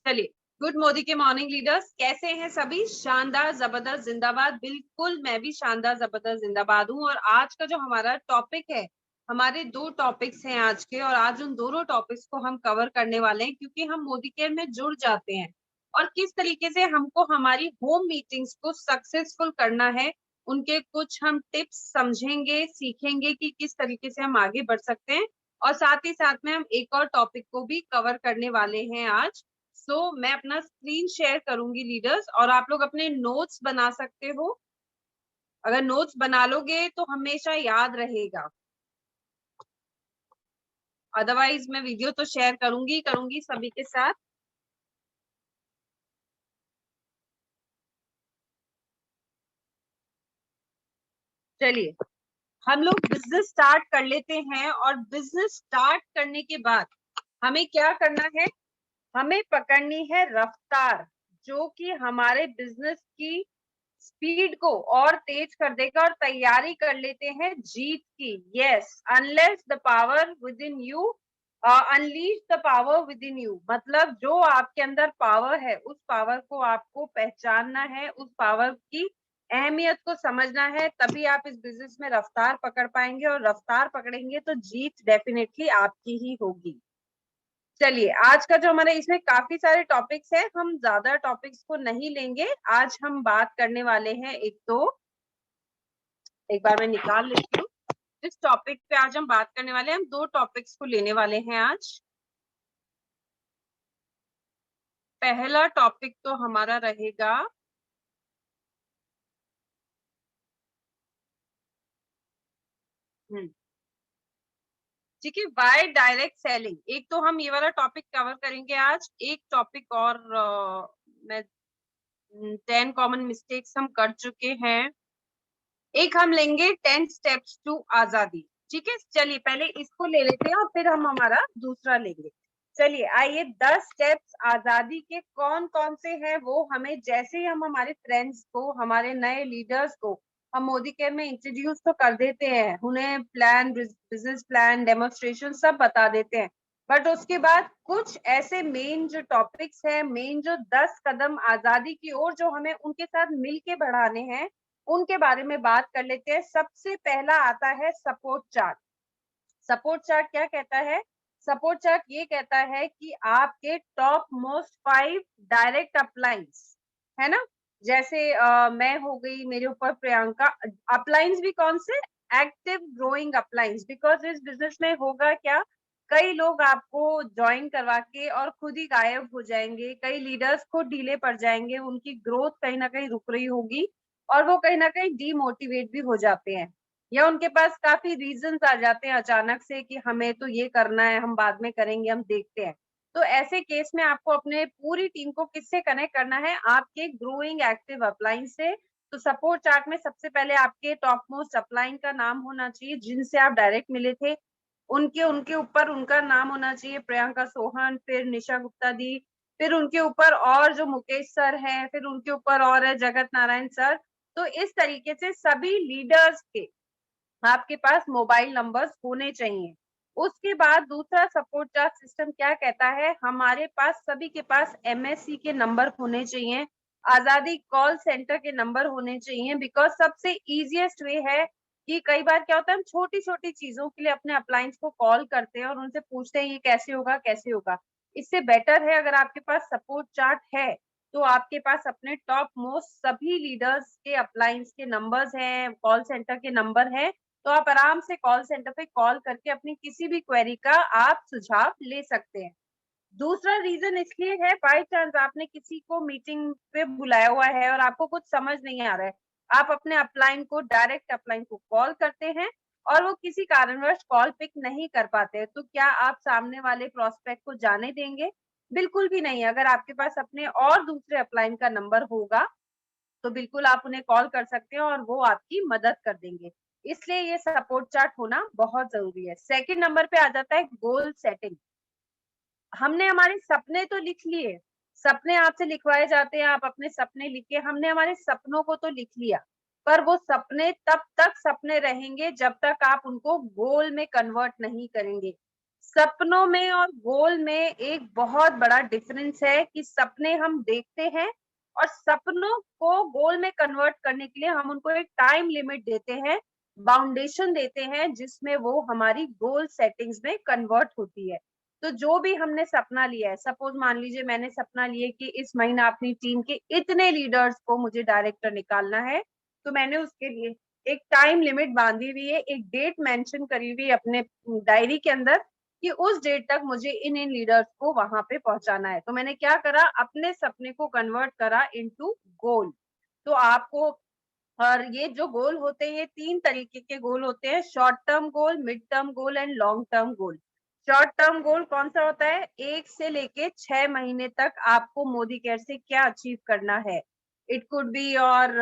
चलिए, गुड मोदी के morning leaders, कैसे हैं सभी? शानदार जबरदस्त जिंदाबाद। बिल्कुल मैं भी शानदार जबरदस्त जिंदाबाद हूँ। और आज का जो हमारा टॉपिक है, हमारे दो टॉपिक्स हैं आज के, और आज उन दोनों टॉपिक्स को हम कवर करने वाले हैं क्योंकि हम मोदी केयर में जुड़ जाते हैं और किस तरीके से हमको हमारी होम मीटिंग्स को सक्सेसफुल करना है, उनके कुछ हम टिप्स समझेंगे, सीखेंगे कि किस तरीके से हम आगे बढ़ सकते हैं। और साथ ही साथ में हम एक और टॉपिक को भी कवर करने वाले हैं आज। मैं अपना स्क्रीन शेयर करूंगी लीडर्स, और आप लोग अपने नोट्स बना सकते हो। अगर नोट्स बना लोगे तो हमेशा याद रहेगा, अदरवाइज मैं वीडियो तो शेयर करूंगी सभी के साथ। चलिए, हम लोग बिजनेस स्टार्ट कर लेते हैं, और बिजनेस स्टार्ट करने के बाद हमें क्या करना है? हमें पकड़नी है रफ्तार, जो कि हमारे बिजनेस की स्पीड को और तेज कर देगा। और तैयारी कर लेते हैं जीत की। Yes, unless the power with in you, unleash the power with in you, मतलब जो आपके अंदर पावर है उस पावर को आपको पहचानना है, उस पावर की अहमियत को समझना है, तभी आप इस बिजनेस में रफ्तार पकड़ पाएंगे। और रफ्तार पकड़ेंगे तो जीत डेफिनेटली आपकी ही होगी। चलिए, आज का जो हमारे इसमें काफी सारे टॉपिक्स हैं, हम ज्यादा टॉपिक्स को नहीं लेंगे। आज हम बात करने वाले हैं, एक बार मैं निकाल लेती हूँ। इस टॉपिक पे आज हम बात करने वाले हैं, हम दो टॉपिक्स को लेने वाले हैं आज। पहला टॉपिक तो हमारा रहेगा ठीक है, बाय डायरेक्ट सेलिंग। एक तो हम ये वाला टॉपिक कवर करेंगे आज। एक टॉपिक और मैं 10 कॉमन मिस्टेक्स हम कर चुके हैं। एक हम लेंगे 10 स्टेप्स टू आजादी। ठीक है, चलिए पहले इसको ले लेते हैं और फिर हम हमारा दूसरा लेंगे। चलिए आइए, 10 स्टेप्स आजादी के कौन कौन से हैं वो हमें जैसे ही हम हमारे फ्रेंड्स को, हमारे नए लीडर्स को हम मोदी केयर में इंट्रोड्यूस तो कर देते हैं, उन्हें प्लान, बिजनेस प्लान, डेमोन्स्ट्रेशन सब बता देते हैं। बट उसके बाद कुछ ऐसे मेन जो टॉपिक्स हैं, मेन जो 10 कदम आजादी की ओर जो हमें उनके साथ मिलके बढ़ाने हैं, उनके बारे में बात कर लेते हैं। सबसे पहला आता है सपोर्ट चार्ट। सपोर्ट चार्ट क्या कहता है? सपोर्ट चार्ट ये कहता है कि आपके टॉप मोस्ट 5 डायरेक्ट अपलाइंस, है ना? जैसे मैं हो गई, मेरे ऊपर प्रियंका। अपलाइंस भी कौन से? Active growing अपलाइंस। बिकॉज इस बिजनेस में होगा क्या, कई लोग आपको ज्वाइन करवा के और खुद ही गायब हो जाएंगे, कई लीडर्स खुद ढीले पड़ जाएंगे, उनकी ग्रोथ कहीं ना कहीं रुक रही होगी और वो कहीं ना कहीं डीमोटिवेट भी हो जाते हैं, या उनके पास काफी रीजंस आ जाते हैं अचानक से कि हमें तो ये करना है, हम बाद में करेंगे, हम देखते हैं। तो ऐसे केस में आपको अपने पूरी टीम को किससे कनेक्ट करना है? आपके ग्रोइंग एक्टिव अपलाइन से। तो सपोर्ट चार्ट में सबसे पहले आपके टॉप मोस्ट अपलाइन का नाम होना चाहिए, जिनसे आप डायरेक्ट मिले थे। उनके उनके ऊपर उनका नाम होना चाहिए, प्रियंका सोहन, फिर निशा गुप्ता दी, फिर उनके ऊपर और जो मुकेश सर हैं, फिर उनके ऊपर और है जगत नारायण सर। तो इस तरीके से सभी लीडर्स के आपके पास मोबाइल नंबर्स होने चाहिए। उसके बाद दूसरा सपोर्ट चार्ट सिस्टम क्या कहता है? हमारे पास सभी के पास एमएससी के नंबर होने चाहिए, आजादी कॉल सेंटर के नंबर होने चाहिए। बिकॉज सबसे इजीएस्ट वे है कि कई बार क्या होता है, हम छोटी छोटी चीजों के लिए अपने अप्लायंस को कॉल करते हैं और उनसे पूछते हैं ये कैसे होगा, कैसे होगा। इससे बेटर है अगर आपके पास सपोर्ट चार्ट है तो आपके पास अपने टॉप मोस्ट सभी लीडर्स के अप्लायंस के नंबर्स हैं, कॉल सेंटर के नंबर हैं। तो आप आराम से कॉल सेंटर पे कॉल करके अपनी किसी भी क्वेरी का आप सुझाव ले सकते हैं। दूसरा रीजन इसलिए है, बाय चांस आपने किसी को मीटिंग पे बुलाया हुआ है और आपको कुछ समझ नहीं आ रहा है, आप अपने अपलाइन को, डायरेक्ट अपलाइन को कॉल करते हैं और वो किसी कारणवश कॉल पिक नहीं कर पाते, तो क्या आप सामने वाले प्रोस्पेक्ट को जाने देंगे? बिल्कुल भी नहीं। अगर आपके पास अपने और दूसरे अपलाइन का नंबर होगा तो बिल्कुल आप उन्हें कॉल कर सकते हैं और वो आपकी मदद कर देंगे। इसलिए ये सपोर्ट चार्ट होना बहुत जरूरी है। सेकंड नंबर पे आ जाता है गोल सेटिंग। हमने हमारे सपने तो लिख लिए, सपने आपसे लिखवाए जाते हैं, आप अपने सपने लिखिए। हमने हमारे सपनों को तो लिख लिया, पर वो सपने तब तक सपने रहेंगे जब तक आप उनको गोल में कन्वर्ट नहीं करेंगे। सपनों में और गोल में एक बहुत बड़ा डिफरेंस है कि सपने हम देखते हैं और सपनों को गोल में कन्वर्ट करने के लिए हम उनको एक टाइम लिमिट देते हैं, बाउंडेशन देते हैं, जिसमें वो हमारी गोल सेटिंग्स में कन्वर्ट होती है। तो जो भी हमने सपना लिया है, सपोज मान लीजिए मैंने सपना लिया कि इस महीना अपनी टीम के इतने लीडर्स को मुझे डायरेक्टर निकालना है, तो मैंने उसके लिए एक टाइम लिमिट बांधी हुई है, एक डेट मेंशन करी हुई अपने डायरी के अंदर कि उस डेट तक मुझे इन लीडर्स को वहां पे पहुंचाना है। तो मैंने क्या करा, अपने सपने को कन्वर्ट करा इनटू गोल। तो आपको, और ये जो गोल होते हैं, ये 3 तरीके के गोल होते हैं, short term goal, mid term goal and long term goal. Short term goal कौन सा होता है, 1 से लेके 6 महीने तक आपको मोदी केयर से क्या अचीव करना है। It could be your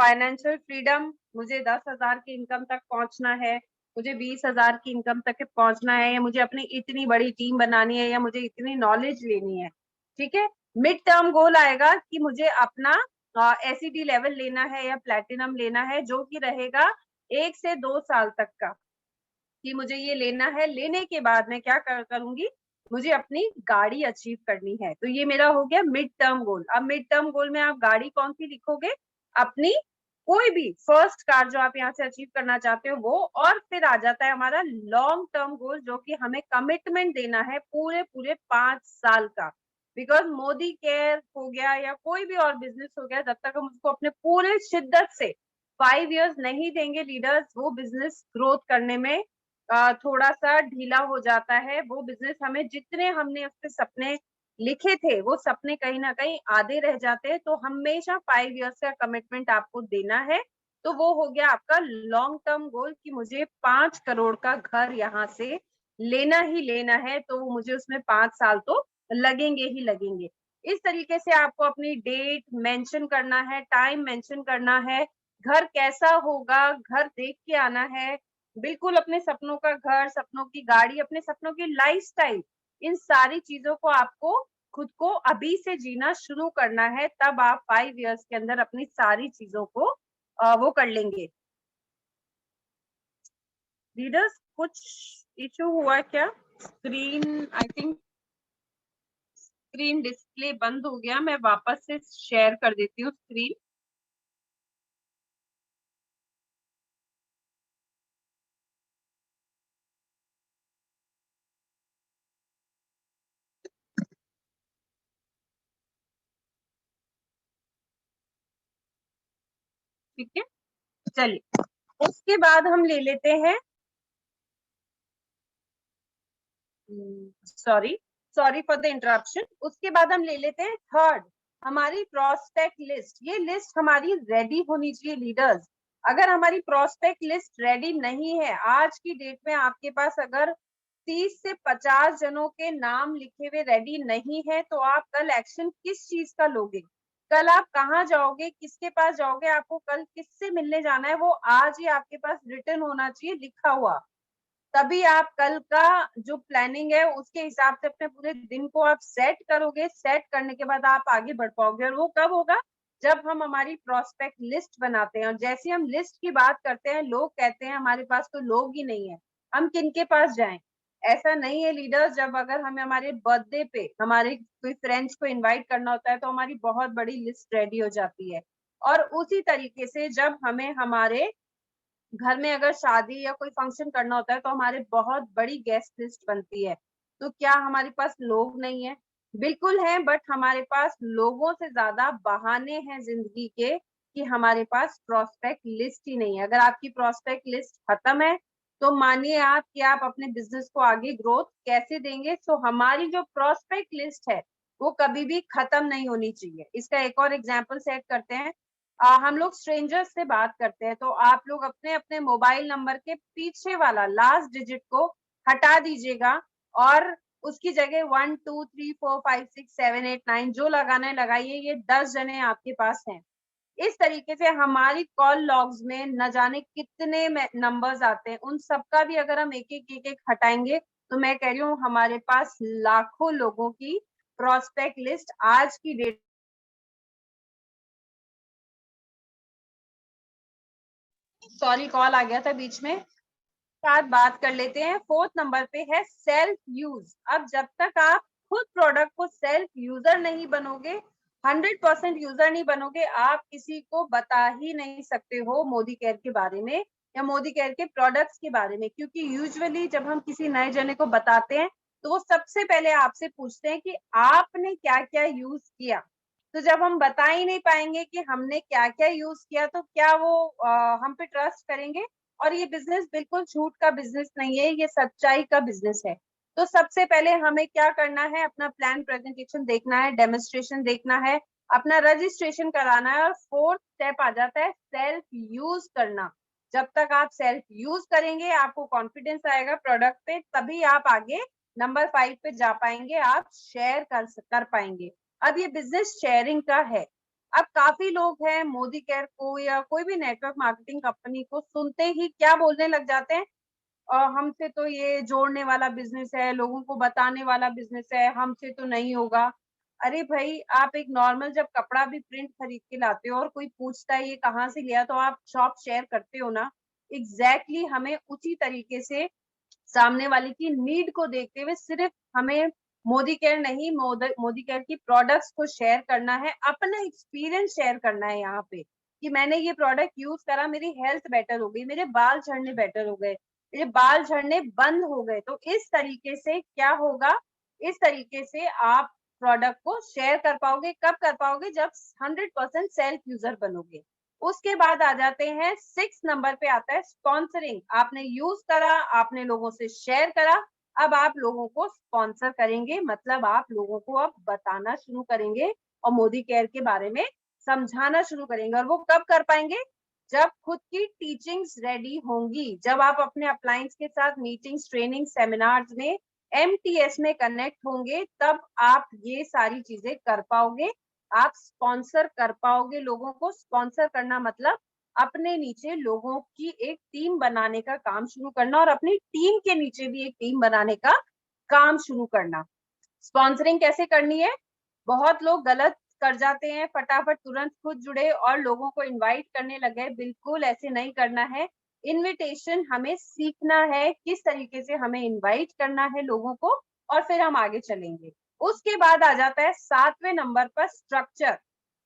financial freedom, मुझे 10,000 की इनकम तक पहुंचना है, मुझे 20,000 की इनकम तक पहुंचना है, या मुझे अपनी इतनी बड़ी टीम बनानी है, या मुझे इतनी नॉलेज लेनी है। ठीक है। मिड टर्म गोल आएगा कि मुझे अपना एसिडी लेवल लेना है या प्लैटिनम लेना है, जो कि रहेगा 1 से 2 साल तक का, कि मुझे ये लेना है, लेने के बाद मैं क्या करूंगी, मुझे अपनी गाड़ी अचीव करनी है। तो ये मेरा हो गया मिड टर्म गोल। अब मिड टर्म गोल में आप गाड़ी कौन सी लिखोगे, अपनी कोई भी फर्स्ट कार जो आप यहाँ से अचीव करना चाहते हो वो। और फिर आ जाता है हमारा लॉन्ग टर्म गोल, जो कि हमें कमिटमेंट देना है पूरे पूरे 5 साल का। बिकॉज मोदी केयर हो गया या कोई भी और बिजनेस हो गया, जब तक हम उसको अपने पूरे शिद्दत से 5 इयर्स नहीं देंगे लीडर्स, वो बिजनेस ग्रोथ करने में थोड़ा सा ढीला हो जाता है। वो बिजनेस हमें जितने हमने उसके सपने लिखे थे, वो सपने कहीं ना कहीं आधे रह जाते हैं। तो हमेशा 5 इयर्स का कमिटमेंट आपको देना है। तो वो हो गया आपका लॉन्ग टर्म गोल कि मुझे 5 करोड़ का घर यहाँ से लेना ही लेना है, तो मुझे उसमें 5 साल तो लगेंगे ही लगेंगे। इस तरीके से आपको अपनी डेट मेंशन करना है, टाइम मेंशन करना है, घर कैसा होगा, घर देख के आना है, बिल्कुल अपने सपनों का घर, सपनों की गाड़ी, अपने सपनों की लाइफस्टाइल, इन सारी चीजों को आपको खुद को अभी से जीना शुरू करना है। तब आप 5 इयर्स के अंदर अपनी सारी चीजों को वो कर लेंगे। लीडर्स कुछ इशू हुआ क्या? Screen, I think screen display बंद हो गया, मैं वापस से शेयर कर देती हूँ स्क्रीन। ठीक है, चलिए उसके बाद हम ले लेते हैं, sorry sorry for the interruption. उसके बाद हम ले लेते हैं थर्ड, हमारी प्रोस्पेक्ट लिस्ट। ये लिस्ट हमारी रेडी होनी चाहिए लीडर्स। अगर हमारी प्रोस्पेक्ट लिस्ट रेडी नहीं है, आज की डेट में आपके पास अगर 30 से 50 जनों के नाम लिखे हुए रेडी नहीं है, तो आप कल एक्शन किस चीज का लोगे? कल आप कहाँ जाओगे, किसके पास जाओगे, आपको कल किससे मिलने जाना है, वो आज ही आपके पास रिटर्न होना चाहिए, लिखा हुआ। तभी आप कल का जो प्लानिंग है उसके हिसाब से अपने पूरे दिन को आप सेट करोगे। सेट करने के बाद आप आगे बढ़ पाओगे। और वो कब होगा, जब हम हमारी प्रोस्पेक्ट लिस्ट बनाते हैं। और जैसे हम लिस्ट की बात करते हैं, लोग कहते हैं हमारे पास तो लोग ही नहीं है, हम किनके पास जाएं? ऐसा नहीं है लीडर्स। जब अगर हमें हमारे बर्थडे पे हमारे कोई फ्रेंड्स को इनवाइट करना होता है, तो हमारी बहुत बड़ी लिस्ट रेडी हो जाती है। और उसी तरीके से जब हमें हमारे घर में अगर शादी या कोई फंक्शन करना होता है, तो हमारे बहुत बड़ी गेस्ट लिस्ट बनती है। तो क्या हमारे पास लोग नहीं है? बिल्कुल है, बट हमारे पास लोगों से ज्यादा बहाने हैं जिंदगी के, कि हमारे पास प्रोस्पेक्ट लिस्ट ही नहीं है। अगर आपकी प्रोस्पेक्ट लिस्ट खत्म है, तो मानिए आप कि आप अपने बिजनेस को आगे ग्रोथ कैसे देंगे? तो हमारी जो प्रोस्पेक्ट लिस्ट है, वो कभी भी खत्म नहीं होनी चाहिए। इसका एक और एग्जाम्पल सेट करते हैं। हम लोग स्ट्रेंजर्स से बात करते हैं, तो आप लोग अपने अपने मोबाइल नंबर के पीछे वाला लास्ट डिजिट को हटा दीजिएगा, और उसकी जगह 1 2 3 4 5 6 7 8 9 जो लगाना है लगाइए। ये 10 जने आपके पास हैं। इस तरीके से हमारी कॉल लॉग्स में न जाने कितने नंबर्स आते हैं, उन सबका भी अगर हम एक एक हटाएंगे, तो मैं कह रही हूँ हमारे पास लाखों लोगों की प्रोस्पेक्ट लिस्ट आज की डेट। सॉरी, कॉल आ गया था बीच में। साथ बात कर लेते हैं। फोर्थ नंबर पे है सेल्फ यूज। अब जब तक आप खुद प्रोडक्ट को सेल्फ यूजर नहीं बनोगे, 100% यूजर नहीं बनोगे, आप किसी को बता ही नहीं सकते हो मोदी केयर के बारे में या मोदी केयर के प्रोडक्ट्स के बारे में। क्योंकि यूजुअली जब हम किसी नए जने को बताते हैं तो वो सबसे पहले आपसे पूछते हैं कि आपने क्या क्या यूज किया। तो जब हम बता ही नहीं पाएंगे कि हमने क्या क्या यूज किया तो क्या वो हम पे ट्रस्ट करेंगे। और ये बिजनेस बिल्कुल झूठ का बिजनेस नहीं है, ये सच्चाई का बिजनेस है। तो सबसे पहले हमें क्या करना है, अपना प्लान प्रेजेंटेशन देखना है, डेमोन्स्ट्रेशन देखना है, अपना रजिस्ट्रेशन कराना है, और फोर्थ स्टेप आ जाता है सेल्फ यूज करना। जब तक आप सेल्फ यूज करेंगे, आपको कॉन्फिडेंस आएगा प्रोडक्ट पे, तभी आप आगे नंबर 5 पे जा पाएंगे, आप शेयर कर पाएंगे। अब ये बिजनेस शेयरिंग का है। अब काफी लोग हैं मोदी केयर को या कोई भी नेटवर्क मार्केटिंग कंपनी को सुनते ही क्या बोलने लग जाते हैं, हमसे तो ये जोड़ने वाला बिजनेस है, लोगों को बताने वाला बिजनेस है, हमसे तो नहीं होगा। अरे भाई, आप एक नॉर्मल जब कपड़ा भी प्रिंट खरीद के लाते हो और कोई पूछता है ये कहाँ से लिया, तो आप शॉप शेयर करते हो ना। एग्जैक्टली हमें उसी तरीके से सामने वाले की नीड को देखते हुए सिर्फ हमें मोदी केयर नहीं, मोदी केयर की प्रोडक्ट्स को शेयर करना है, अपना एक्सपीरियंस शेयर करना है यहाँ पे कि मैंने ये प्रोडक्ट यूज करा, मेरी हेल्थ बेटर हो गई, मेरे बाल झड़ने बेटर हो गए, मेरे बाल झड़ने बंद हो गए। तो इस तरीके से क्या होगा, इस तरीके से आप प्रोडक्ट को शेयर कर पाओगे। कब कर पाओगे, जब 100% सेल्फ यूजर बनोगे। उसके बाद आ जाते हैं 6 नंबर पे आता है स्पॉन्सरिंग। आपने यूज करा, आपने लोगों से शेयर करा, अब आप लोगों को स्पॉन्सर करेंगे, मतलब आप लोगों को अब बताना शुरू करेंगे और मोदी केयर के बारे में समझाना शुरू करेंगे। और वो कब कर पाएंगे, जब खुद की टीचिंग्स रेडी होंगी, जब आप अपने अपलायंस के साथ मीटिंग्स, ट्रेनिंग, सेमिनार्स में, एमटीएस में कनेक्ट होंगे, तब आप ये सारी चीजें कर पाओगे। आप स्पॉन्सर कर पाओगे। लोगों को स्पॉन्सर करना मतलब अपने नीचे लोगों की एक टीम बनाने का काम शुरू करना, और अपनी टीम के नीचे भी एक टीम बनाने का काम शुरू करना। स्पॉन्सरिंग कैसे करनी है, बहुत लोग गलत कर जाते हैं, फटाफट तुरंत खुद जुड़े और लोगों को इनवाइट करने लगे। बिल्कुल ऐसे नहीं करना है। इनविटेशन हमें सीखना है, किस तरीके से हमें इनवाइट करना है लोगों को, और फिर हम आगे चलेंगे। उसके बाद आ जाता है 7वें नंबर पर स्ट्रक्चर।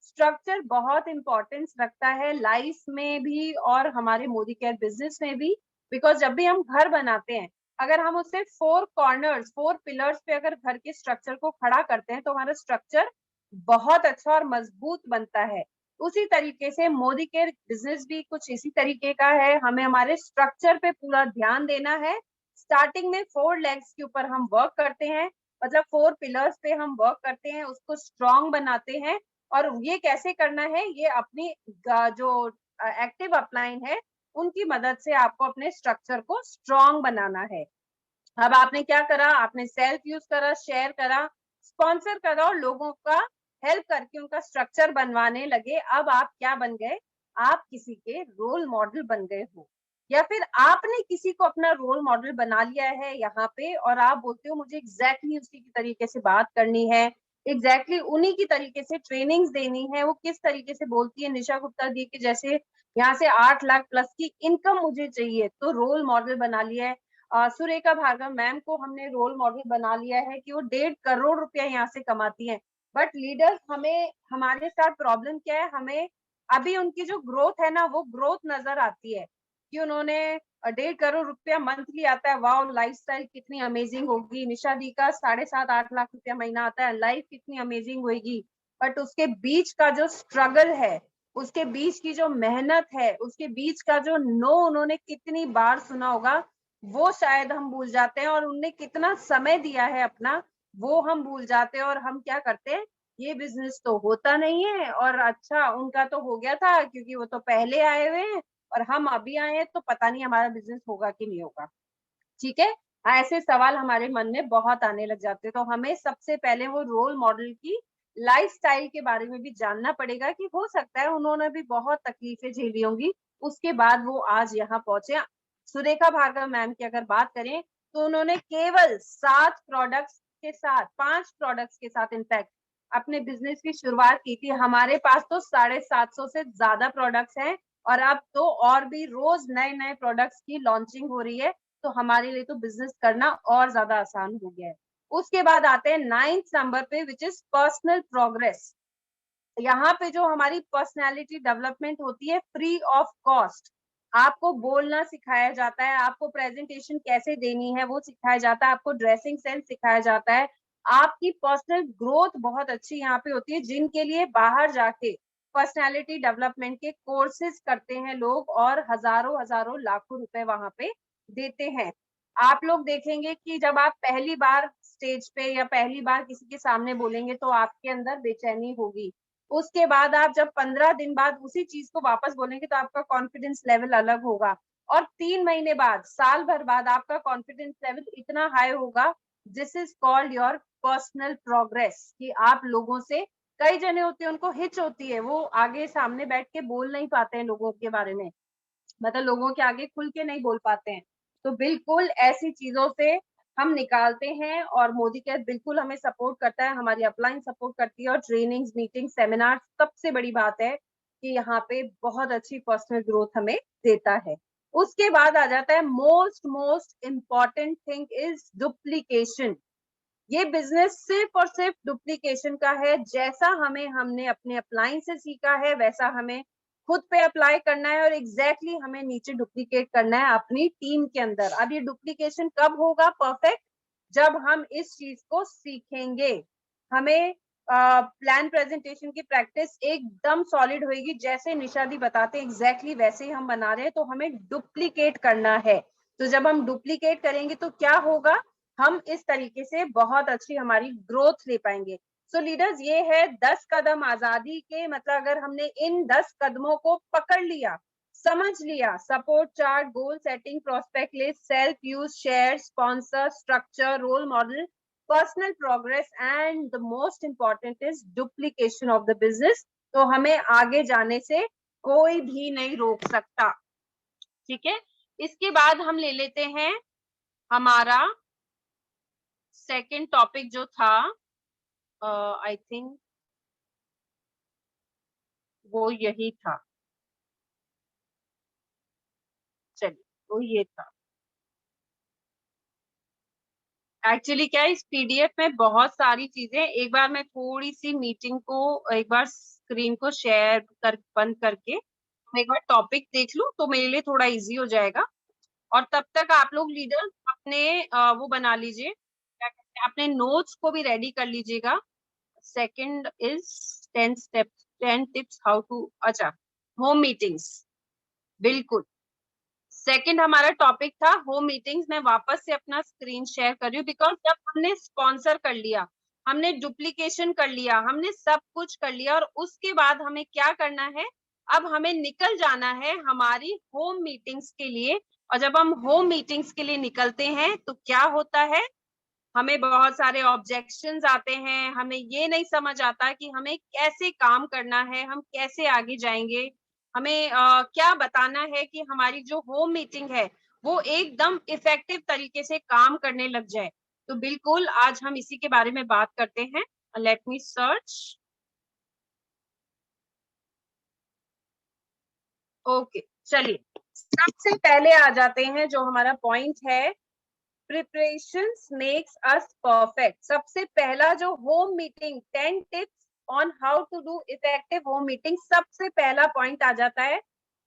स्ट्रक्चर बहुत इंपॉर्टेंस रखता है लाइफ में भी और हमारे मोदी केयर बिजनेस में भी। बिकॉज जब भी हम घर बनाते हैं, अगर हम उसे 4 कॉर्नर्स, 4 पिलर्स पे अगर घर के स्ट्रक्चर को खड़ा करते हैं, तो हमारा स्ट्रक्चर बहुत अच्छा और मजबूत बनता है। उसी तरीके से मोदी केयर बिजनेस भी कुछ इसी तरीके का है। हमें हमारे स्ट्रक्चर पे पूरा ध्यान देना है। स्टार्टिंग में 4 लेग्स के ऊपर हम वर्क करते हैं, मतलब 4 पिलर्स पे हम वर्क करते हैं, उसको स्ट्रॉन्ग बनाते हैं। और ये कैसे करना है, ये अपनी जो एक्टिव अपलाइन है, उनकी मदद से आपको अपने स्ट्रक्चर को स्ट्रॉन्ग बनाना है। अब आपने क्या करा, आपने सेल्फ यूज करा, शेयर करा, स्पॉन्सर करा और लोगों का हेल्प करके उनका स्ट्रक्चर बनवाने लगे। अब आप क्या बन गए, आप किसी के रोल मॉडल बन गए हो, या फिर आपने किसी को अपना रोल मॉडल बना लिया है यहाँ पे, और आप बोलते हो मुझे एग्जैक्टली उसी की तरीके से बात करनी है, एग्जैक्टली उन्हीं की तरीके से ट्रेनिंग्स देनी है। वो किस तरीके से बोलती है, निशा गुप्ता दी के जैसे, यहाँ से 8 लाख प्लस की इनकम मुझे चाहिए, तो रोल मॉडल बना लिया है। सुरेखा भार्गव मैम को हमने रोल मॉडल बना लिया है कि वो 1.5 करोड़ रुपया यहाँ से कमाती हैं। बट लीडर्स, हमें हमारे साथ प्रॉब्लम क्या है, हमें अभी उनकी जो ग्रोथ है ना, वो ग्रोथ नजर आती है कि उन्होंने 1.5 करोड़ रुपया मंथली आता है। वाओ, लाइफस्टाइल कितनी अमेजिंग होगी। निशा दी का 7.5-8 लाख रुपया महीना आता है, लाइफ कितनी अमेजिंग होगी। बट उसके बीच का जो स्ट्रगल है, उसके बीच की जो मेहनत है, उसके बीच का जो नो उन्होंने कितनी बार सुना होगा, वो शायद हम भूल जाते हैं। और उनने कितना समय दिया है अपना, वो हम भूल जाते हैं। और हम क्या करते हैं, ये बिजनेस तो होता नहीं है, और अच्छा उनका तो हो गया था क्योंकि वो तो पहले आए हुए हैं, और हम अभी आए हैं, तो पता नहीं हमारा बिजनेस होगा कि नहीं होगा। ठीक है। हाँ, ऐसे सवाल हमारे मन में बहुत आने लग जाते हैं। तो हमें सबसे पहले वो रोल मॉडल की लाइफस्टाइल के बारे में भी जानना पड़ेगा कि हो सकता है उन्होंने भी बहुत तकलीफें झेली होंगी, उसके बाद वो आज यहाँ पहुंचे। सुरेखा भार्गव मैम की अगर बात करें, तो उन्होंने केवल 7 प्रोडक्ट्स के साथ, 5 प्रोडक्ट्स के साथ इनफैक्ट अपने बिजनेस की शुरुआत की थी। हमारे पास तो 750 से ज्यादा प्रोडक्ट्स हैं, और अब तो और भी रोज नए नए प्रोडक्ट्स की लॉन्चिंग हो रही है। तो हमारे लिए तो बिजनेस करना और ज्यादा आसान हो गया है। उसके बाद आते हैं 9th नंबर पे, विच इज पर्सनल प्रोग्रेस। यहाँ पे जो हमारी पर्सनालिटी डेवलपमेंट होती है फ्री ऑफ कॉस्ट। आपको बोलना सिखाया जाता है, आपको प्रेजेंटेशन कैसे देनी है वो सिखाया जाता है, आपको ड्रेसिंग सेंस सिखाया जाता है। आपकी पर्सनल ग्रोथ बहुत अच्छी यहाँ पे होती है, जिनके लिए बाहर जाके पर्सनालिटी डेवलपमेंट के कोर्सेज करते हैं लोग और हजारों हजारों लाखों रुपए वहां पे देते हैं। आप लोग देखेंगे कि जब आप पहली बार स्टेज पे या पहली बार किसी के सामने बोलेंगे तो आपके अंदर बेचैनी होगी। उसके बाद आप जब 15 दिन बाद उसी चीज को वापस बोलेंगे तो आपका कॉन्फिडेंस लेवल अलग होगा। और 3 महीने बाद, साल भर बाद आपका कॉन्फिडेंस लेवल इतना हाई होगा। This is called your personal progress. कि आप लोगों से, कई जने होते हैं उनको हिच होती है, वो आगे सामने बैठ के बोल नहीं पाते हैं लोगों के बारे में, मतलब लोगों के आगे खुल के नहीं बोल पाते हैं। तो बिल्कुल ऐसी चीजों से हम निकालते हैं और मोदी कैब बिल्कुल हमें सपोर्ट करता है, हमारी अपलाइन सपोर्ट करती है और ट्रेनिंग्स, मीटिंग, सेमिनार, सबसे बड़ी बात है कि यहाँ पे बहुत अच्छी पर्सनल ग्रोथ हमें देता है। उसके बाद आ जाता है most most important thing is duplication. ये बिजनेस सिर्फ और सिर्फ डुप्लीकेशन का है। जैसा हमने अपने अपलाइन से सीखा है वैसा हमें खुद पे अप्लाई करना है और एग्जैक्टली हमें नीचे डुप्लीकेट करना है अपनी टीम के अंदर। अब ये डुप्लीकेशन कब होगा परफेक्ट? जब हम इस चीज को सीखेंगे। हमें प्लान प्रेजेंटेशन की प्रैक्टिस एकदम सॉलिड होगी, जैसे निशा दी बताते हैं एग्जैक्टली वैसे ही हम बना रहे हैं। तो हमें डुप्लीकेट करना है। तो जब हम डुप्लीकेट करेंगे तो क्या होगा, हम इस तरीके से बहुत अच्छी हमारी ग्रोथ ले पाएंगे। सो लीडर्स, ये है 10 कदम आजादी के। मतलब अगर हमने इन 10 कदमों को पकड़ लिया, समझ लिया, support chart, goal setting, prospect list, self use, share, sponsor, structure, role model, personal progress and the most important is duplication of the business, तो हमें आगे जाने से कोई भी नहीं रोक सकता। ठीक है, इसके बाद हम ले लेते हैं हमारा सेकंड टॉपिक जो था, आई थिंक वो यही था। चलिए, तो ये था एक्चुअली क्या है, इस पीडीएफ में बहुत सारी चीजें। एक बार मैं थोड़ी सी मीटिंग को, एक बार स्क्रीन को शेयर कर बंद करके मैं एक बार टॉपिक देख लूं तो मेरे लिए थोड़ा इजी हो जाएगा। और तब तक आप लोग लीडर अपने वो बना लीजिए, क्या कहते हैं, अपने नोट्स को भी रेडी कर लीजिएगा। Second is 10 steps, 10 tips how to, अच्छा, होम मीटिंग्स। बिल्कुल, सेकंड हमारा टॉपिक था होम मीटिंग्स। मैं वापस से अपना स्क्रीन शेयर कर रही हूँ बिकॉज जब हमने स्पॉन्सर कर लिया, हमने डुप्लीकेशन कर लिया, हमने सब कुछ कर लिया, और उसके बाद हमें क्या करना है, अब हमें निकल जाना है हमारी होम मीटिंग्स के लिए। और जब हम होम मीटिंग्स के लिए निकलते हैं तो क्या होता है, हमें बहुत सारे ऑब्जेक्शंस आते हैं, हमें ये नहीं समझ आता कि हमें कैसे काम करना है, हम कैसे आगे जाएंगे, हमें क्या बताना है कि हमारी जो होम मीटिंग है वो एकदम इफेक्टिव तरीके से काम करने लग जाए। तो बिल्कुल आज हम इसी के बारे में बात करते हैं। Let me search. ओके, चलिए, सबसे पहले आ जाते हैं जो हमारा पॉइंट है, प्रिपरेशंस मेक्स अस परफेक्ट। सबसे पहला जो home meeting, 10 tips on how to do effective home meeting, सबसे पहला पॉइंट आ जाता है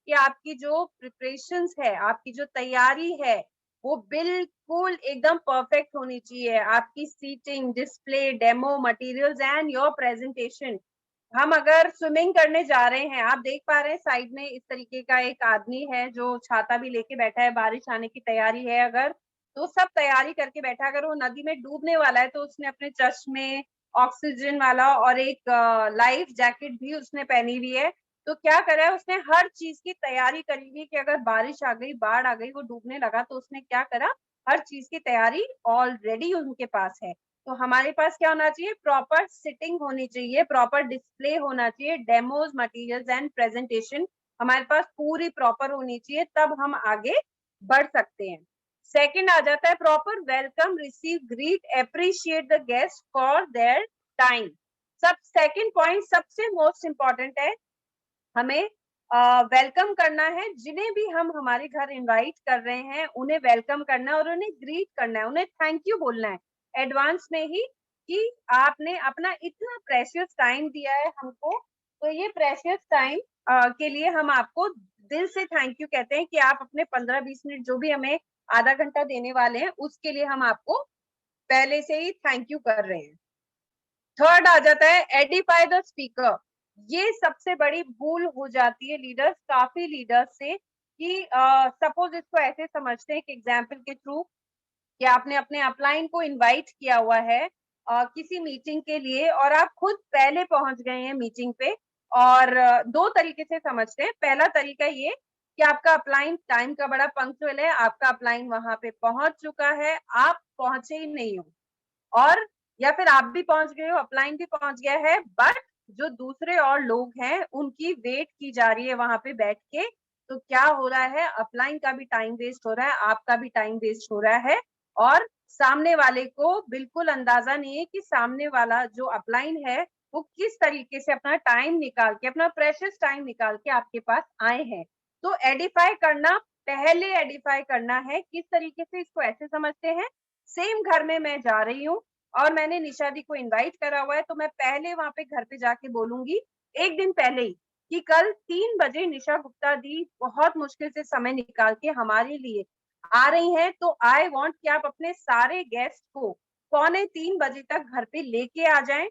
कि आपकी जो प्रिपरेशंस है, आपकी जो तैयारी है, वो बिल्कुल एकदम परफेक्ट होनी चाहिए। आपकी seating, display, demo materials and your presentation. हम अगर स्विमिंग करने जा रहे हैं, आप देख पा रहे हैं साइड में इस तरीके का एक आदमी है जो छाता भी लेके बैठा है, बारिश आने की तैयारी है अगर, तो सब तैयारी करके बैठा। अगर वो नदी में डूबने वाला है तो उसने अपने चश्मे, ऑक्सीजन वाला और एक लाइफ जैकेट भी उसने पहनी हुई है। तो क्या करा है उसने, हर चीज की तैयारी करी हुई कि अगर बारिश आ गई, बाढ़ आ गई, वो डूबने लगा तो उसने क्या करा, हर चीज की तैयारी ऑलरेडी उनके पास है। तो हमारे पास क्या होना चाहिए, प्रॉपर सिटिंग होनी चाहिए, प्रॉपर डिस्प्ले होना चाहिए, डेमोज, मटेरियल्स एंड प्रेजेंटेशन हमारे पास पूरी प्रॉपर होनी चाहिए, तब हम आगे बढ़ सकते हैं। सेकंड आ जाता है proper welcome, receive, greet, appreciate the guest for their time. सब सेकंड पॉइंट सबसे मोस्ट इंपॉर्टेंट है, हमें वेलकम करना है, जिन्हें भी हम हमारे घर इनवाइट कर रहे हैं उन्हें वेलकम करना है और उन्हें ग्रीट करना है, उन्हें थैंक यू बोलना है एडवांस में ही कि आपने अपना इतना प्रेशियस टाइम दिया है हमको। तो ये प्रेशियस टाइम के लिए हम आपको दिल से थैंक यू कहते हैं कि आप अपने 15-20 मिनट जो भी हमें आधा घंटा देने वाले हैं उसके लिए हम आपको पहले से ही थैंक यू कर रहे हैं। थर्ड आ जाता है एडिफाई द स्पीकर। ये सबसे बड़ी भूल हो जाती है लीडर्स, काफी लीडर्स से कि सपोज इसको ऐसे समझते हैं कि एग्जाम्पल के थ्रू कि आपने अपने अपलाइन को इनवाइट किया हुआ है किसी मीटिंग के लिए और आप खुद पहले पहुंच गए हैं मीटिंग पे। और दो तरीके से समझते हैं। पहला तरीका ये कि आपका अपलाइन टाइम का बड़ा पंक्चुअल है, आपका अपलाइन वहां पे पहुंच चुका है, आप पहुंचे ही नहीं हो। और या फिर आप भी पहुंच गए हो, अपलाइन भी पहुंच गया है, बट जो दूसरे और लोग हैं उनकी वेट की जा रही है वहां पे बैठ के। तो क्या हो रहा है, अपलाइन का भी टाइम वेस्ट हो रहा है, आपका भी टाइम वेस्ट हो रहा है। और सामने वाले को बिल्कुल अंदाजा नहीं है कि सामने वाला जो अपलाइन है वो किस तरीके से अपना टाइम निकाल के, अपना प्रेशियस टाइम निकाल के आपके पास आए हैं। तो एडिफाई करना, पहले एडिफाई करना है किस तरीके से, इसको ऐसे समझते हैं सेम घर में मैं जा रही हूँ और मैंने निशा दी को इनवाइट करा हुआ है, तो मैं पहले वहां पे घर पे जाके बोलूंगी एक दिन पहले ही कि कल 3 बजे निशा गुप्ता दी बहुत मुश्किल से समय निकाल के हमारे लिए आ रही हैं। तो आई वांट कि आप अपने सारे गेस्ट को 2:45 तक घर पे लेके आ जाएं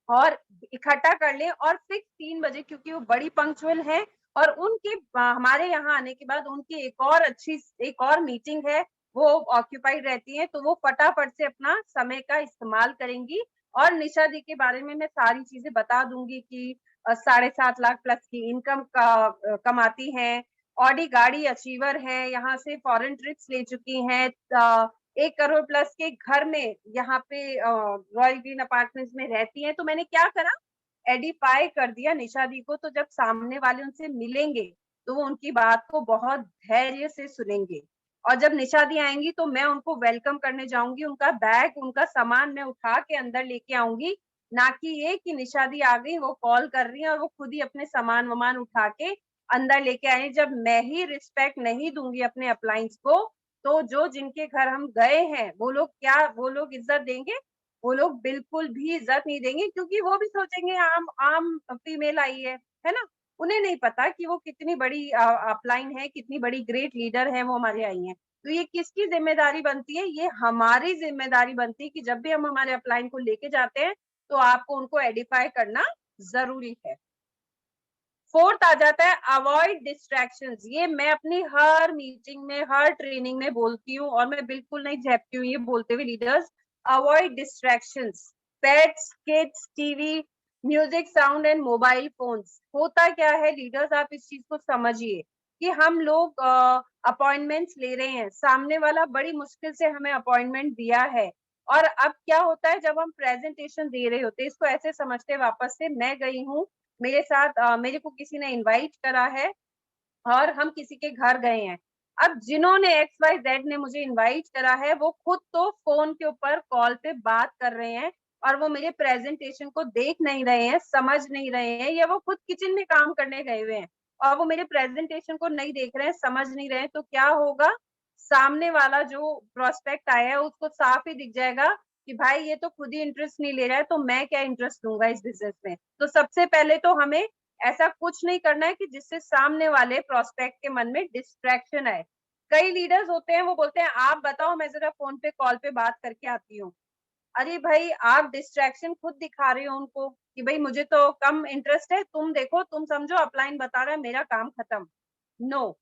और इकट्ठा कर लें और फिक्स 3 बजे, क्योंकि वो बड़ी पंक्चुअल है और उनके हमारे यहाँ आने के बाद उनकी एक और मीटिंग है, वो ऑक्यूपाइड रहती है, तो वो फटाफट से अपना समय का इस्तेमाल करेंगी। और निशा दी के बारे में मैं सारी चीजें बता दूंगी कि 7.5 लाख प्लस की इनकम कमाती हैं, ऑडी गाड़ी अचीवर है, यहाँ से फॉरेन ट्रिप्स ले चुकी हैं, 1 करोड़ प्लस के घर में यहाँ पे रॉयल ग्रीन अपार्टमेंट्स में रहती हैं। तो मैंने क्या करा, एडिफाई कर दिया निशा दी को। तो जब सामने वाले उनसे मिलेंगे तो वो उनकी बात को बहुत धैर्य से सुनेंगे। और जब निशा दी आएंगी तो मैं उनको वेलकम करने जाऊंगी, उनका बैग उनका सामान मैं उठा के अंदर लेके आऊंगी, ना कि ये कि निशा दी आ गई, वो कॉल कर रही है और वो खुद ही अपने सामान वामान उठा के अंदर लेके आए। जब मैं ही रिस्पेक्ट नहीं दूंगी अपने अप्लायंस को, तो जो जिनके घर हम गए हैं वो लोग इज्जत देंगे? वो लोग बिल्कुल भी इज्जत नहीं देंगे, क्योंकि वो भी सोचेंगे आम आम फीमेल आई है ना। उन्हें नहीं पता कि वो कितनी बड़ी अपलाइन है, कितनी बड़ी ग्रेट लीडर है, वो हमारे आई हैं। तो ये किसकी जिम्मेदारी बनती है? ये हमारी जिम्मेदारी बनती है कि जब भी हम हमारे अपलाइन को लेके जाते हैं तो आपको उनको एडिफाई करना जरूरी है। फोर्थ आ जाता है अवॉइड डिस्ट्रैक्शंस। ये मैं अपनी हर मीटिंग में, हर ट्रेनिंग में बोलती हूँ और मैं बिल्कुल नहीं झेपती हूँ ये बोलते हुए leaders. Avoid distractions, pets, kids, TV, music, sound and mobile phones. होता क्या है लीडर्स, आप इस चीज को समझिए कि हम लोग अपॉइंटमेंट्स ले रहे हैं, सामने वाला बड़ी मुश्किल से हमें अपॉइंटमेंट दिया है। और अब क्या होता है, जब हम प्रेजेंटेशन दे रहे होते हैं, इसको ऐसे समझते वापस से मैं गई हूँ, मेरे साथ मेरे को किसी ने इनवाइट करा है और हम किसी के घर गए हैं। अब जिन्होंने एक्स वाई जेड ने मुझे इनवाइट करा है वो खुद तो फोन के ऊपर कॉल पे बात कर रहे हैं और वो मेरे प्रेजेंटेशन को देख नहीं रहे हैं, समझ नहीं रहे हैं, या वो खुद किचन में काम करने गए हुए हैं और वो मेरे प्रेजेंटेशन को नहीं देख रहे हैं, समझ नहीं रहे हैं। तो क्या होगा, सामने वाला जो प्रोस्पेक्ट आया है उसको साफ ही दिख जाएगा कि भाई ये तो खुद ही इंटरेस्ट नहीं ले रहा है, तो मैं क्या इंटरेस्ट लूंगा इस बिजनेस में। तो सबसे पहले तो हमें ऐसा कुछ नहीं करना है कि जिससे सामने वाले प्रोस्पेक्ट के मन में डिस्ट्रैक्शन आए। कई लीडर्स होते हैं वो बोलते हैं आप बताओ, मैं जरा फोन पे कॉल पे बात करके आती हूँ। अरे भाई, आप डिस्ट्रैक्शन खुद दिखा रहे हो उनको कि भाई मुझे तो कम इंटरेस्ट है, तुम देखो, तुम समझो अपलाइन बता रहा है, मेरा काम खत्म। नो।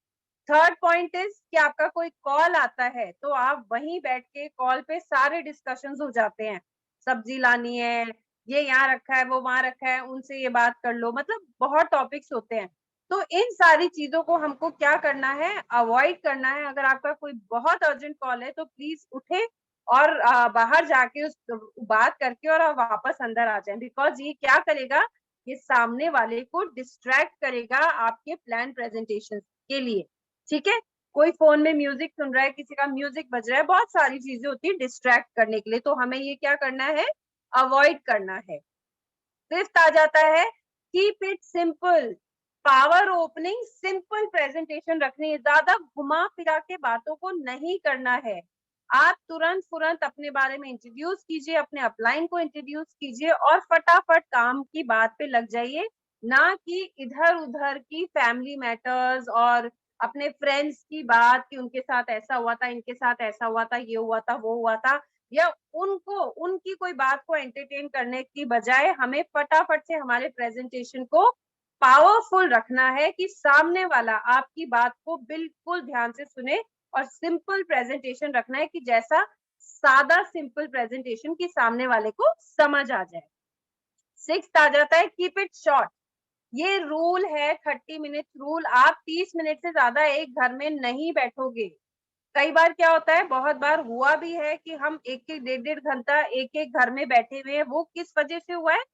थर्ड पॉइंट इज कि आपका कोई कॉल आता है तो आप वहीं बैठ के कॉल पे सारे डिस्कशंस हो जाते हैं, सब्जी लानी है, ये यहाँ रखा है, वो वहां रखा है, उनसे ये बात कर लो, मतलब बहुत टॉपिक्स होते हैं। तो इन सारी चीजों को हमको क्या करना है, अवॉइड करना है। अगर आपका कोई बहुत अर्जेंट कॉल है तो प्लीज उठे और बाहर जाके उस बात करके और आप वापस अंदर आ जाएं, बिकॉज ये क्या करेगा, ये सामने वाले को डिस्ट्रैक्ट करेगा आपके प्लान प्रेजेंटेशन के लिए। ठीक है, कोई फोन में म्यूजिक सुन रहा है, किसी का म्यूजिक बज रहा है, बहुत सारी चीजें होती है डिस्ट्रैक्ट करने के लिए, तो हमें ये क्या करना है, अवॉइड करना है। फिफ्थ आ जाता है keep it simple. Power opening, simple presentation रखनी है, ज्यादा घुमा फिरा के बातों को नहीं करना है। आप तुरंत अपने बारे में इंट्रोड्यूस कीजिए, अपने अपलाइन को इंट्रोड्यूस कीजिए और फटाफट काम की बात पे लग जाइए, ना कि इधर उधर की फैमिली मैटर्स और अपने फ्रेंड्स की बात कि उनके साथ ऐसा हुआ था, इनके साथ ऐसा हुआ था, ये हुआ था, वो हुआ था, या उनको उनकी कोई बात को एंटरटेन करने की बजाय हमें फटाफट से हमारे प्रेजेंटेशन को पावरफुल रखना है कि सामने वाला आपकी बात को बिल्कुल ध्यान से सुने, और सिंपल प्रेजेंटेशन रखना है कि जैसा सादा सिंपल प्रेजेंटेशन की सामने वाले को समझ आ जाए। 6th आ जाता है कीप इट शॉर्ट। ये रूल है 30 मिनट रूल। आप 30 मिनट से ज्यादा एक घर में नहीं बैठोगे। कई बार क्या होता है, बहुत बार हुआ भी है कि हम एक एक डेढ़ घंटा एक एक घर में बैठे हुए हैं। वो किस वजह से हुआ है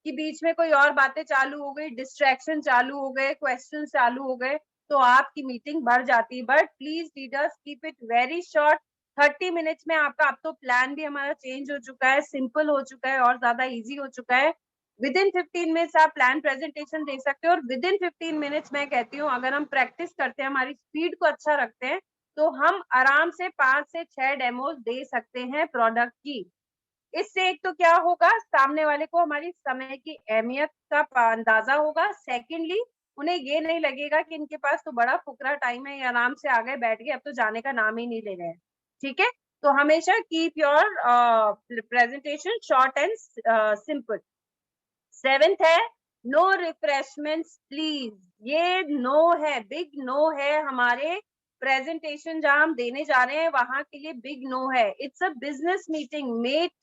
कि बीच में कोई और बातें चालू हो गई, डिस्ट्रैक्शन चालू हो गए, क्वेश्चन चालू हो गए, तो आपकी मीटिंग बढ़ जाती है। But please leaders keep it very short. 30 minutes में आपका, अब तो प्लान भी हमारा चेंज हो चुका है, सिंपल हो चुका है और ज्यादा इजी हो चुका है। विद इन 15 मिनट्स आप प्लान प्रेजेंटेशन दे सकते हो, और विद इन 15 मिनट्स मैं कहती हूँ अगर हम प्रैक्टिस करते हैं, हमारी स्पीड को अच्छा रखते हैं, तो हम आराम से 5 से 6 डेमोज दे सकते हैं प्रोडक्ट की। इससे एक तो क्या होगा, सामने वाले को हमारी समय की अहमियत का अंदाजा होगा। सेकेंडली, उन्हें ये नहीं लगेगा कि इनके पास तो बड़ा फुकरा टाइम है, ये आराम से आ गए बैठ गए, अब तो जाने का नाम ही नहीं ले रहे हैं। ठीक है, तो हमेशा keep your presentation short and simple. 7th है नो रिफ्रेशमेंट्स प्लीज। ये नो है, बिग नो है। हमारे प्रेजेंटेशन जहां हम देने जा रहे हैं वहां के लिए बिग नो है। It's a business meeting,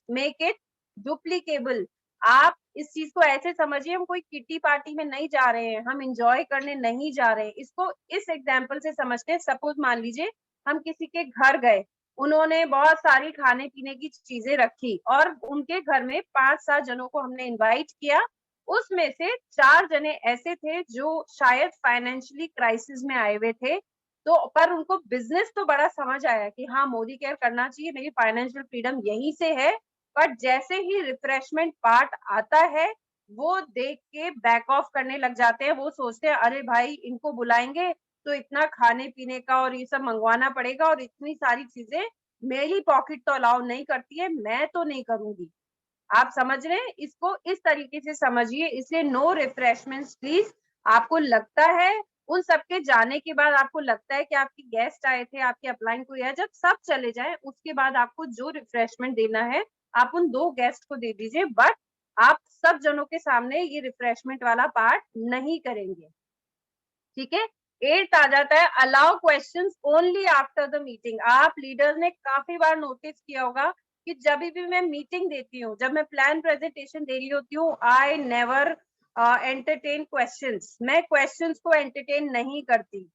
make it duplicable. आप इस चीज को ऐसे समझिए, हम कोई किटी पार्टी में नहीं जा रहे हैं, हम इंजॉय करने नहीं जा रहे हैं। इसको इस एग्जाम्पल से समझते हैं। सपोज मान लीजिए हम किसी के घर गए, उन्होंने बहुत सारी खाने पीने की चीजें रखी और उनके घर में 5-7 जनों को हमने इनवाइट किया। उसमें से 4 जने ऐसे थे जो शायद फाइनेंशियली क्राइसिस में आए हुए थे, तो पर उनको बिजनेस तो बड़ा समझ आया कि हाँ मोदी केयर करना चाहिए, मेरी फाइनेंशियल फ्रीडम यहीं से है। बट जैसे ही रिफ्रेशमेंट पार्ट आता है, वो देख के बैक ऑफ करने लग जाते हैं। वो सोचते हैं अरे भाई इनको बुलाएंगे तो इतना खाने पीने का और ये सब मंगवाना पड़ेगा, और इतनी सारी चीजें मेरी पॉकेट तो अलाउ नहीं करती है, मैं तो नहीं करूंगी। आप समझ रहे हैं, इसको इस तरीके से समझिए। इसलिए नो रिफ्रेशमेंट्स प्लीज। आपको लगता है उन सबके जाने के बाद, आपको लगता है कि आपके गेस्ट आए थे, आपके अपलाइन को, या जब सब चले जाए उसके बाद आपको जो रिफ्रेशमेंट देना है आप उन 2 गेस्ट को दे दीजिए। बट आप सब जनों के सामने ये रिफ्रेशमेंट वाला पार्ट नहीं करेंगे। ठीक है। 8th आ जाता है allow questions only after the meeting. आप लीडर्स ने काफी बार नोटिस किया होगा कि जब भी मैं मीटिंग देती हूँ, जब मैं प्लान प्रेजेंटेशन दे रही होती हूँ, आई नेवर एंटरटेन क्वेश्चंस। मैं क्वेश्चंस को एंटरटेन नहीं करती।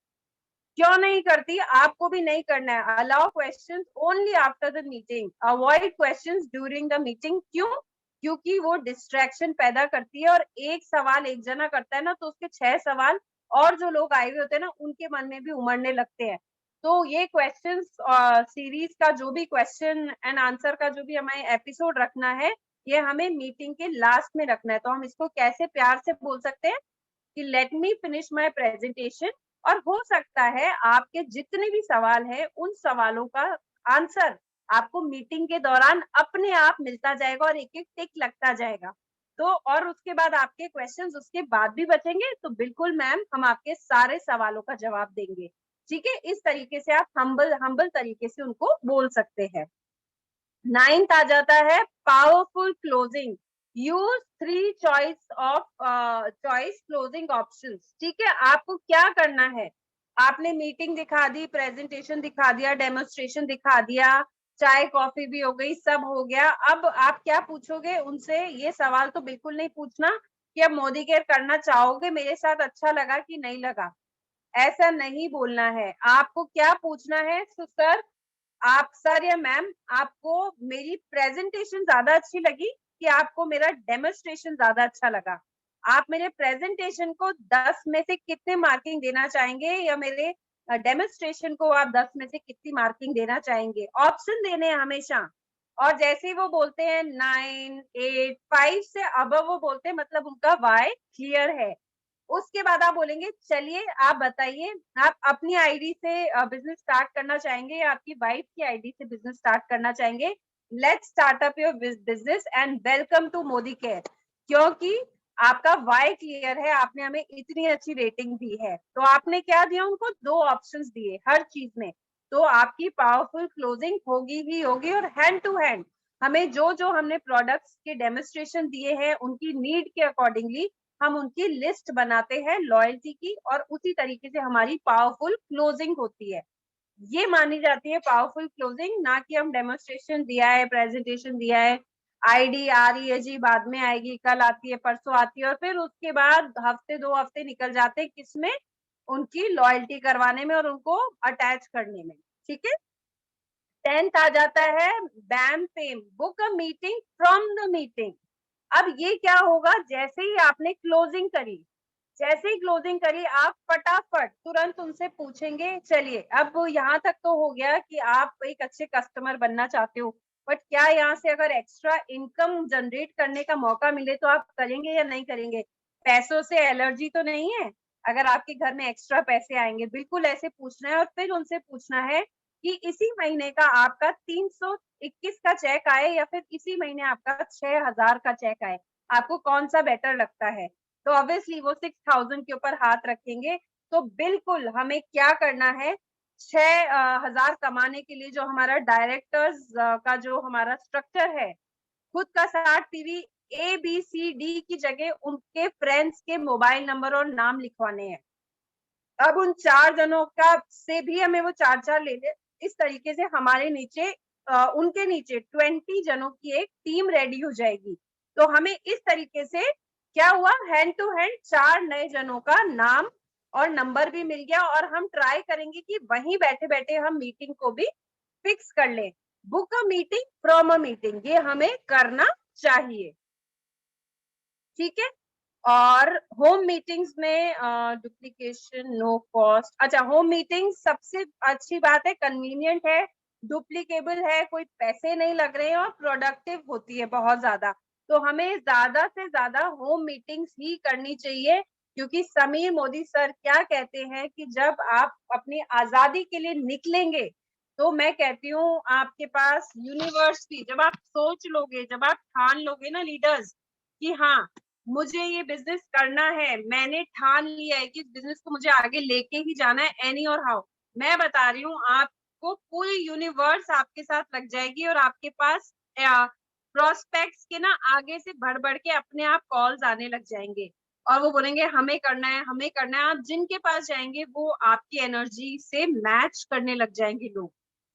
क्यों नहीं करती? आपको भी नहीं करना है। Allow questions only after the meeting, avoid questions during the meeting. क्यों? क्योंकि वो डिस्ट्रैक्शन पैदा करती है, और एक सवाल एक जना करता है ना, तो उसके 6 सवाल और जो लोग आए हुए होते हैं ना उनके मन में भी उमड़ने लगते हैं। तो ये क्वेश्चंस सीरीज का जो भी क्वेश्चन एंड आंसर का जो भी हमें एपिसोड रखना है, ये हमें मीटिंग के लास्ट में रखना है। तो हम इसको कैसे प्यार से बोल सकते हैं कि let me finish my presentation. और हो सकता है आपके जितने भी सवाल हैं उन सवालों का आंसर आपको मीटिंग के दौरान अपने आप मिलता जाएगा और एक एक टिक लगता जाएगा। तो और उसके बाद आपके क्वेश्चंस उसके बाद भी बचेंगे, तो बिल्कुल मैम हम आपके सारे सवालों का जवाब देंगे। ठीक है, इस तरीके से आप हम्बल हम्बल तरीके से उनको बोल सकते हैं। 9th आ जाता है powerful closing. Use 3 choice closing options. ठीक है, आपको क्या करना है, आपने मीटिंग दिखा दी, प्रेजेंटेशन दिखा दिया, डेमोन्स्ट्रेशन दिखा दिया, चाय कॉफी भी हो गई, सब हो गया। अब आप क्या पूछोगे उनसे? ये सवाल तो बिल्कुल नहीं पूछना कि अब मोदी केयर करना चाहोगे, मेरे साथ अच्छा लगा कि नहीं लगा। ऐसा नहीं बोलना है। आपको क्या पूछना है? सर, आप सर या मैम, आपको मेरी प्रेजेंटेशन ज्यादा अच्छी लगी कि आपको मेरा डेमोन्स्ट्रेशन ज्यादा अच्छा लगा? आप मेरे प्रेजेंटेशन को 10 में से कितने मार्किंग देना चाहेंगे, या मेरे डेमोन्स्ट्रेशन को आप 10 में से कितनी मार्किंग देना चाहेंगे? ऑप्शन देने हैं हमेशा। और जैसे ही वो बोलते हैं 9, 8, 5 से अबव वो बोलते हैं, मतलब उनका वाई क्लियर है। उसके बाद आप बोलेंगे चलिए आप बताइए, आप अपनी आईडी से बिजनेस स्टार्ट करना चाहेंगे या आपकी वाइफ की आईडी से बिजनेस स्टार्ट करना चाहेंगे? Let's start up your business and welcome to Modi care. क्योंकि आपका वाई क्लियर है, आपने हमें इतनी अच्छी रेटिंग दी है, तो आपने क्या दिया उनको? 2 ऑप्शंस दिए हर चीज में। तो आपकी पावरफुल क्लोजिंग होगी ही होगी। और हैंड टू हैंड हमें जो हमने प्रोडक्ट्स के डेमोन्स्ट्रेशन दिए हैं उनकी नीड के अकॉर्डिंगली हम उनकी लिस्ट बनाते हैं लॉयल्टी की, और उसी तरीके से हमारी पावरफुल क्लोजिंग होती है। ये मानी जाती है पावरफुल क्लोजिंग, ना कि हम डेमोन्स्ट्रेशन दिया है, प्रेजेंटेशन दिया है, आईडी आ रही है जी, बाद में आएगी, कल आती है, परसों आती है, और फिर उसके बाद हफ्ते 2 हफ्ते निकल जाते हैं किसमें? उनकी लॉयल्टी करवाने में और उनको अटैच करने में। ठीक है। 10th आ जाता है बैम फेम, book a meeting from the meeting. अब ये क्या होगा? जैसे ही आपने क्लोजिंग करी, जैसे ही क्लोजिंग करी, आप फटाफट तुरंत उनसे पूछेंगे, चलिए अब यहाँ तक तो हो गया कि आप एक अच्छे कस्टमर बनना चाहते हो, बट क्या यहाँ से अगर एक्स्ट्रा इनकम जनरेट करने का मौका मिले तो आप करेंगे या नहीं करेंगे? पैसों से एलर्जी तो नहीं है? अगर आपके घर में एक्स्ट्रा पैसे आएंगे, बिल्कुल ऐसे पूछना है। और फिर उनसे पूछना है कि इसी महीने का आपका 321 का चेक आए या फिर इसी महीने आपका 6000 का चेक आए, आपको कौन सा बेटर लगता है? तो ऑब्वियसली वो 6000 के ऊपर हाथ रखेंगे। तो बिल्कुल हमें क्या करना है? 6000 कमाने के लिए जो हमारा डायरेक्टर्स का जो हमारा स्ट्रक्चर है, खुद का 60 CV, A B C D की जगह उनके फ्रेंड्स के मोबाइल नंबर और नाम लिखवाने हैं। अब उन 4 जनों का से भी हमें वो 4-4 ले ले, इस तरीके से हमारे नीचे उनके नीचे 20 जनों की एक टीम रेडी हो जाएगी। तो हमें इस तरीके से क्या हुआ? हैंड टू हैंड 4 नए जनों का नाम और नंबर भी मिल गया, और हम ट्राई करेंगे कि वहीं बैठे-बैठे हम मीटिंग को भी फिक्स कर लें। Book a meeting from a meeting, ये हमें करना चाहिए। ठीक है। और होम मीटिंग्स में डुप्लीकेशन नो कॉस्ट। अच्छा, होम मीटिंग सबसे अच्छी बात है, कन्वीनियंट है, डुप्लीकेबल है, कोई पैसे नहीं लग रहे हैं और प्रोडक्टिव होती है बहुत ज्यादा। तो हमें ज्यादा से ज्यादा होम मीटिंग्स ही करनी चाहिए, क्योंकि समीर मोदी सर क्या कहते हैं कि जब आप अपनी आजादी के लिए निकलेंगे, तो मैं कहती हूँ आपके पास यूनिवर्स भी, जब आप सोच लोगे, जब आप ठान लोगे ना लीडर्स कि हाँ मुझे ये बिजनेस करना है, मैंने ठान लिया है कि इस बिजनेस को मुझे आगे लेके ही जाना है एनी और हाउ, मैं बता रही हूँ आपको पूरी यूनिवर्स आपके साथ लग जाएगी और आपके पास प्रोस्पेक्ट्स के ना आगे से बढ़ बढ़ के अपने आप कॉल्स आने लग जाएंगे, और वो बोलेंगे हमें करना है, हमें करना है। आप जिनके पास जाएंगे वो आपकी एनर्जी से मैच करने लग जाएंगे लोग।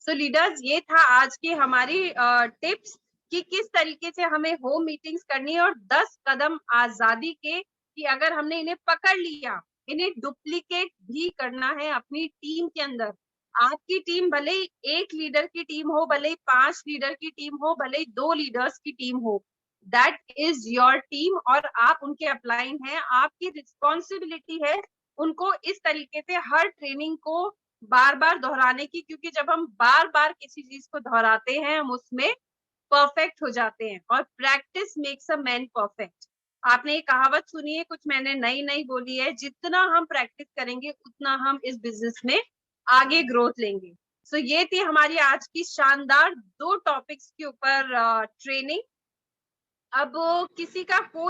सो लीडर्स, ये था आज की हमारी टिप्स कि किस तरीके से हमें होम मीटिंग्स करनी है, और 10 कदम आजादी के कि अगर हमने इन्हें पकड़ लिया, इन्हें डुप्लीकेट भी करना है अपनी टीम के अंदर। आपकी टीम भले ही 1 लीडर की टीम हो, भले ही 5 लीडर की टीम हो, भले ही 2 लीडर्स की टीम हो, दैट इज योर टीम और आप उनके अपलाइन हैं। आपकी रिस्पॉन्सिबिलिटी है उनको इस तरीके से हर ट्रेनिंग को बार बार दोहराने की, क्योंकि जब हम बार बार किसी चीज को दोहराते हैं हम उसमें परफेक्ट हो जाते हैं, और practice makes a man perfect. आपने ये कहावत सुनी है, कुछ मैंने नई नई बोली है, जितना हम प्रैक्टिस करेंगे उतना हम इस बिजनेस में आगे ग्रोथ लेंगे। सो ये थी हमारी आज की शानदार 2 टॉपिक्स के ऊपर ट्रेनिंग। अब किसी का कोई